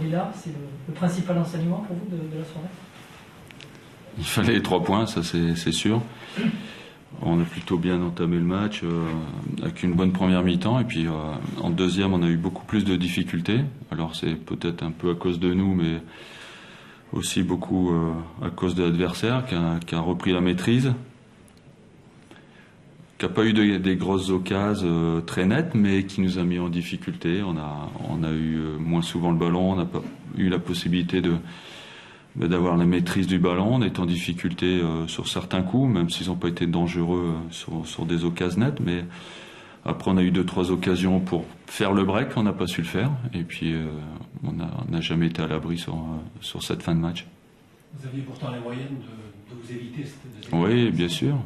Elle est là, c'est le principal enseignement pour vous de la soirée? Il fallait les 3 points, ça c'est sûr. On a plutôt bien entamé le match avec une bonne première mi-temps et puis en deuxième on a eu beaucoup plus de difficultés. Alors c'est peut-être un peu à cause de nous mais aussi beaucoup à cause de l'adversaire qui a repris la maîtrise, qui n'a pas eu des grosses occasions très nettes mais qui nous a mis en difficulté. On a eu moins souvent le ballon, on n'a pas eu la possibilité d'avoir la maîtrise du ballon, on est en difficulté sur certains coups, même s'ils n'ont pas été dangereux sur des occasions nettes, mais après on a eu 2-3 occasions pour faire le break, on n'a pas su le faire, et puis on n'a jamais été à l'abri sur cette fin de match. Vous aviez pourtant les moyens de vous éviter cette deuxième. Oui, bien sûr.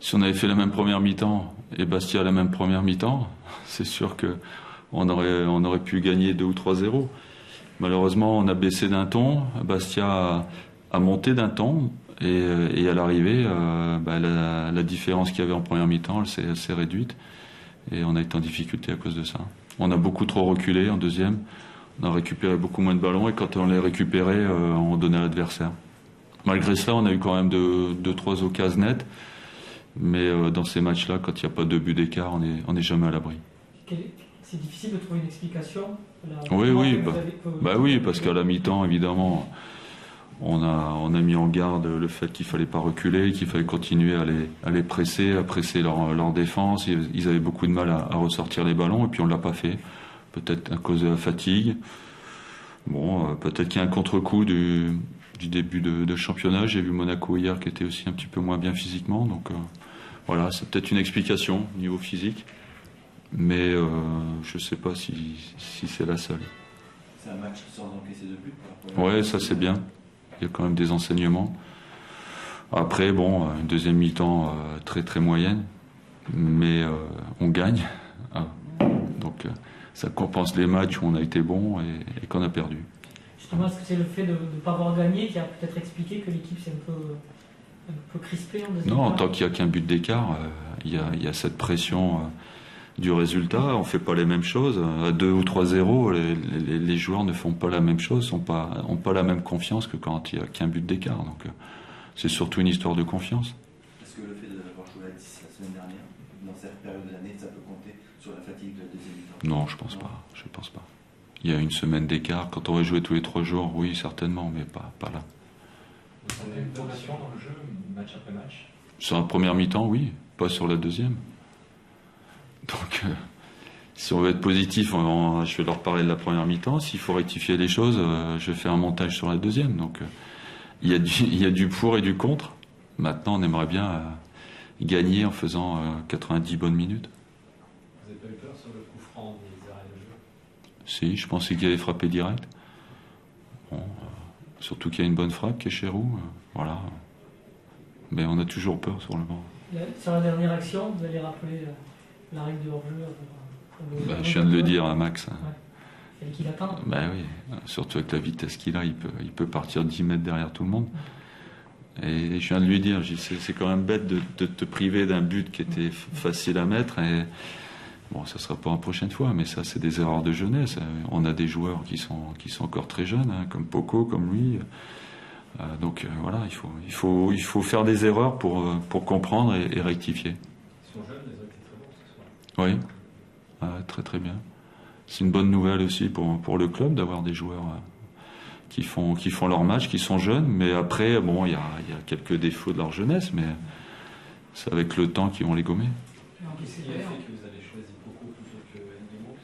Si on avait fait la même première mi-temps, et Bastia la même première mi-temps, c'est sûr qu'on aurait pu gagner 2 ou 3-0. Malheureusement, on a baissé d'un ton, Bastia a monté d'un ton, et à l'arrivée, la différence qu'il y avait en première mi-temps, elle s'est réduite, et on a été en difficulté à cause de ça. On a beaucoup trop reculé en deuxième, on a récupéré beaucoup moins de ballons, et quand on les récupérait, on donnait à l'adversaire. Malgré cela, on a eu quand même 2-3 occasions nettes, mais dans ces matchs-là, quand il n'y a pas de but d'écart, on n'est jamais à l'abri. C'est difficile de trouver une explication. Oui, parce qu'à la mi-temps, évidemment, on a mis en garde le fait qu'il fallait pas reculer, qu'il fallait continuer à les presser, à presser leur défense. Ils avaient beaucoup de mal à ressortir les ballons, et puis on l'a pas fait. Peut-être à cause de la fatigue. Bon, peut-être qu'il y a un contre-coup du début de championnat. J'ai vu Monaco hier qui était aussi un petit peu moins bien physiquement. Donc voilà, c'est peut-être une explication au niveau physique. Mais je ne sais pas si c'est la seule. C'est un match sans encaisser de but. Ouais, ça c'est bien. Il y a quand même des enseignements. Après, bon, une deuxième mi-temps très très moyenne, mais on gagne. Donc ça compense les matchs où on a été bon et qu'on a perdu. Justement, est-ce que c'est le fait de ne pas avoir gagné qui a peut-être expliqué que l'équipe s'est un peu crispée en deuxième Non, mi-temps? tant qu'il n'y a qu'un but d'écart, il y a cette pression du résultat. On ne fait pas les mêmes choses. À 2 ou 3-0, les joueurs ne font pas la même chose, n'ont pas la même confiance que quand il n'y a qu'un but d'écart. Donc c'est surtout une histoire de confiance. Est-ce que le fait d'avoir joué à 10 la semaine dernière, dans cette période de l'année, ça peut compter sur la fatigue de la deuxième mi-temps? Non, je pense pas. Je pense pas. Il y a une semaine d'écart. Quand on aurait joué tous les 3 jours, oui, certainement, mais pas là. Vous avez une progression dans le jeu, match après match? Sur la première mi-temps, oui. Pas sur la deuxième. Donc, si on veut être positif, je vais leur parler de la première mi-temps. S'il faut rectifier les choses, je fais un montage sur la deuxième. Donc, il y a du pour et du contre. Maintenant, on aimerait bien gagner en faisant 90 bonnes minutes. Vous n'avez pas eu peur sur le coup franc des arrêts de jeu? Si, je pensais qu'il allait frapper direct. Bon, surtout qu'il y a une bonne frappe qui est chez Roux. Voilà. Mais on a toujours peur sur le banc. Sur la dernière action, vous allez rappeler la règle de hors-jeu. Je viens de le dire à Max. Ouais. Il fallait qu'il attende. Oui, surtout avec la vitesse qu'il a, il peut partir 10 mètres derrière tout le monde. Et je viens de lui dire, c'est quand même bête de te priver d'un but qui était facile à mettre. Et bon, ça ne sera pas la prochaine fois, mais ça, c'est des erreurs de jeunesse. On a des joueurs qui sont encore très jeunes, comme Poco, comme lui. Donc voilà, il faut faire des erreurs pour comprendre et rectifier. Ils sont jeunes, ils ont été très bons ce soir. Oui, très très bien. C'est une bonne nouvelle aussi pour le club d'avoir des joueurs qui font leur match, qui sont jeunes, mais après, bon, il y a quelques défauts de leur jeunesse, mais c'est avec le temps qu'ils vont les gommer. Qu'est-ce qui a fait que vous avez choisi Poco plutôt que Ndimo?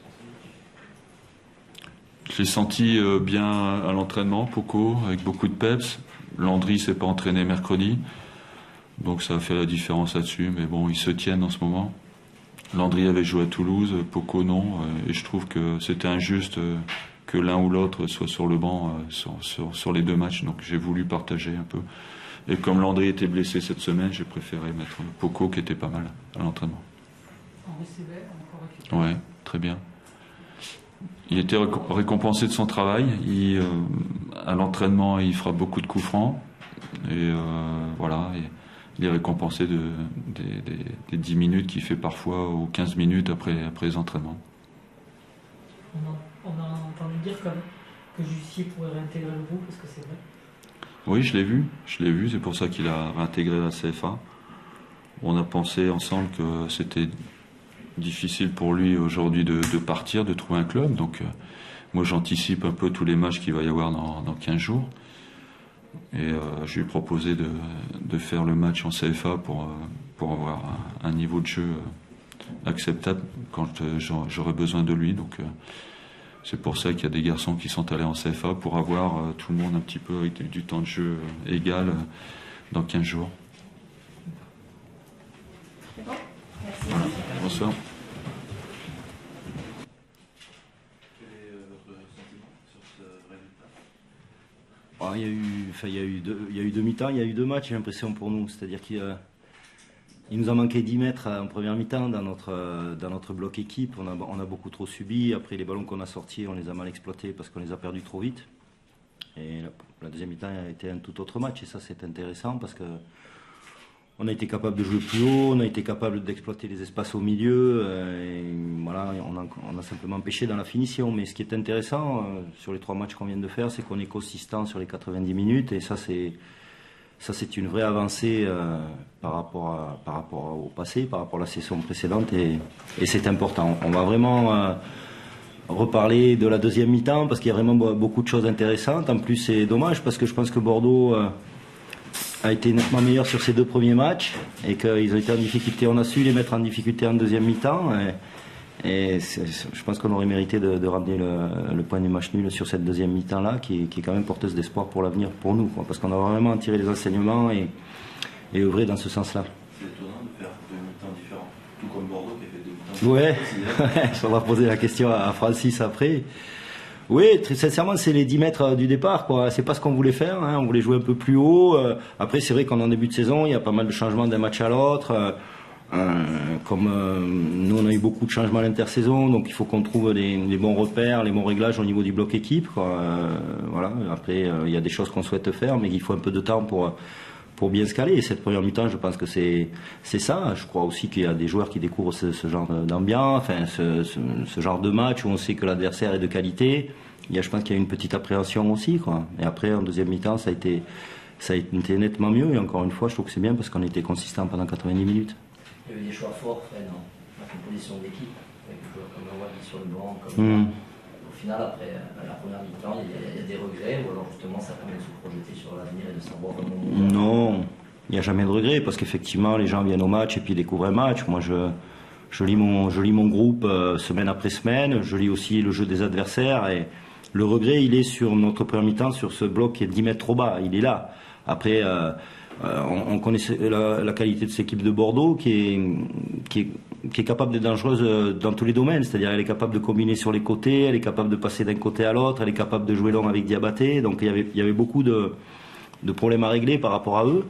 Je l'ai senti bien à l'entraînement, Poco, avec beaucoup de peps. Landry s'est pas entraîné mercredi, donc ça a fait la différence là-dessus, mais bon, ils se tiennent en ce moment. Landry avait joué à Toulouse, Poco non, et je trouve que c'était injuste que l'un ou l'autre soit sur le banc sur les 2 matchs, donc j'ai voulu partager un peu. Et comme Landry était blessé cette semaine, j'ai préféré mettre Poco qui était pas mal à l'entraînement. Ouais, très bien. Il était récompensé de son travail. À l'entraînement, il fera beaucoup de coups francs. Et voilà, il est récompensé des 10 minutes qu'il fait parfois, ou 15 minutes après les entraînements. On a entendu dire que Jussier pourrait réintégrer le groupe, est-ce que c'est vrai? Oui, je l'ai vu, c'est pour ça qu'il a réintégré la CFA. On a pensé ensemble que c'était difficile pour lui aujourd'hui de partir, de trouver un club. Donc moi j'anticipe un peu tous les matchs qu'il va y avoir dans 15 jours. Et je lui ai proposé de faire le match en CFA pour avoir un niveau de jeu acceptable quand j'aurai besoin de lui. Donc c'est pour ça qu'il y a des garçons qui sont allés en CFA pour avoir tout le monde un petit peu avec du temps de jeu égal dans 15 jours. C'est bon? Merci. Bonsoir. Quel est votre sentiment sur ce résultat? Il y a eu deux mi-temps, il y a eu deux matchs, j'ai l'impression, pour nous. C'est-à-dire qu'il nous a manqué 10 mètres en première mi-temps dans notre bloc équipe. On a beaucoup trop subi. Après, les ballons qu'on a sortis, on les a mal exploités parce qu'on les a perdus trop vite. Et la deuxième mi-temps a été un tout autre match. Et ça, c'est intéressant parce que on a été capable de jouer plus haut, on a été capable d'exploiter les espaces au milieu. Et voilà, on a simplement pêché dans la finition. Mais ce qui est intéressant sur les 3 matchs qu'on vient de faire, c'est qu'on est consistant sur les 90 minutes. Et ça, c'est une vraie avancée par rapport au passé, par rapport à la saison précédente. Et c'est important. On va vraiment reparler de la deuxième mi-temps parce qu'il y a vraiment beaucoup de choses intéressantes. En plus, c'est dommage parce que je pense que Bordeaux a été nettement meilleur sur ses 2 premiers matchs et qu'ils ont été en difficulté. On a su les mettre en difficulté en deuxième mi-temps et je pense qu'on aurait mérité de ramener le point du match nul sur cette deuxième mi-temps-là qui est quand même porteuse d'espoir pour l'avenir pour nous, parce qu'on a vraiment tiré les enseignements et œuvré dans ce sens-là. C'est étonnant de faire 2 mi-temps différents, tout comme Bordeaux qui a fait 2 mi-temps différents. Ouais, il faudra poser la question à Francis après. Oui, très sincèrement, c'est les 10 mètres du départ, quoi. C'est pas ce qu'on voulait faire, hein. On voulait jouer un peu plus haut. Après, c'est vrai qu'en début de saison, il y a pas mal de changements d'un match à l'autre. Nous, on a eu beaucoup de changements à l'intersaison, donc il faut qu'on trouve les bons repères, les bons réglages au niveau du bloc équipe, quoi. Voilà. Après, il y a des choses qu'on souhaite faire, mais il faut un peu de temps pour bien se caler. Et cette première mi-temps, je pense que c'est ça. Je crois aussi qu'il y a des joueurs qui découvrent ce genre d'ambiance, enfin ce genre de match où on sait que l'adversaire est de qualité. Je pense qu'il y a une petite appréhension aussi, quoi. Et après, en deuxième mi-temps, ça a été nettement mieux. Et encore une fois, je trouve que c'est bien parce qu'on était consistant pendant 90 minutes. Il y avait des choix forts faits dans la composition de l'équipe, avec des joueurs comme Wadi sur le banc. Au final, après la première mi-temps, il y a des regrets, ou alors justement ça permet de se projeter sur l'avenir et de savoir vraiment. Non, il n'y a jamais de regrets, parce qu'effectivement, les gens viennent au match et puis découvrent un match. Moi, je lis mon groupe semaine après semaine, je lis aussi le jeu des adversaires, et le regret, il est sur notre première mi-temps, sur ce bloc qui est 10 mètres trop bas, il est là. Après, on connaît la qualité de cette équipe de Bordeaux qui est capable d'être dangereuse dans tous les domaines, c'est-à-dire elle est capable de combiner sur les côtés, elle est capable de passer d'un côté à l'autre, elle est capable de jouer long avec Diabaté, donc il y avait beaucoup de problèmes à régler par rapport à eux.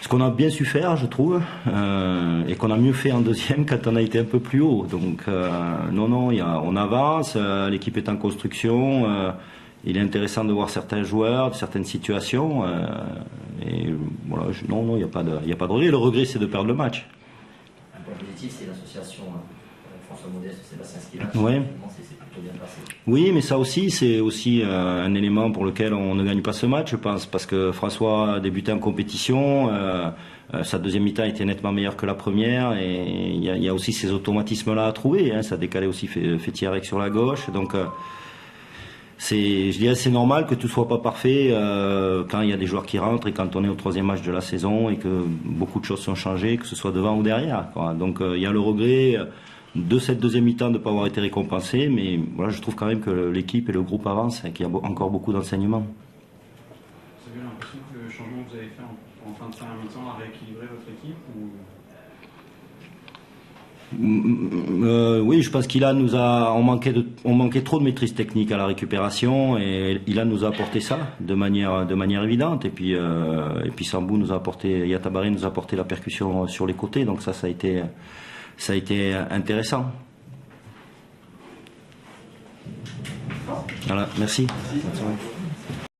Ce qu'on a bien su faire, je trouve, et qu'on a mieux fait en deuxième quand on a été un peu plus haut. Donc non, on avance, l'équipe est en construction. Il est intéressant de voir certains joueurs, certaines situations. Et voilà, non, il n'y a pas de regret. Le regret, c'est de perdre le match. Un point positif, c'est l'association François Modeste, Sébastien Skilin. Ouais. C'est plutôt bien passé. Oui, mais ça aussi, c'est aussi un élément pour lequel on ne gagne pas ce match, je pense, parce que François a débuté en compétition. Sa deuxième mi-temps était nettement meilleure que la première, et il y a aussi ces automatismes-là à trouver. Hein. Ça décalait aussi Fétiarec sur la gauche, donc. Je dirais c'est normal que tout soit pas parfait quand il y a des joueurs qui rentrent et quand on est au 3e match de la saison et que beaucoup de choses sont changées, que ce soit devant ou derrière, quoi. Donc il y a le regret de cette deuxième mi-temps de ne pas avoir été récompensé, mais voilà, je trouve quand même que l'équipe et le groupe avancent et qu'il y a encore beaucoup d'enseignements. Vous avez l'impression que le changement que vous avez fait en fin de première mi-temps a rééquilibré votre équipe ou... Oui, je pense on manquait trop de maîtrise technique à la récupération, et Ilan nous a apporté ça de manière évidente, et puis Sambou nous a apporté, Yatabaré nous a apporté la percussion sur les côtés, donc ça a été intéressant. Voilà, merci.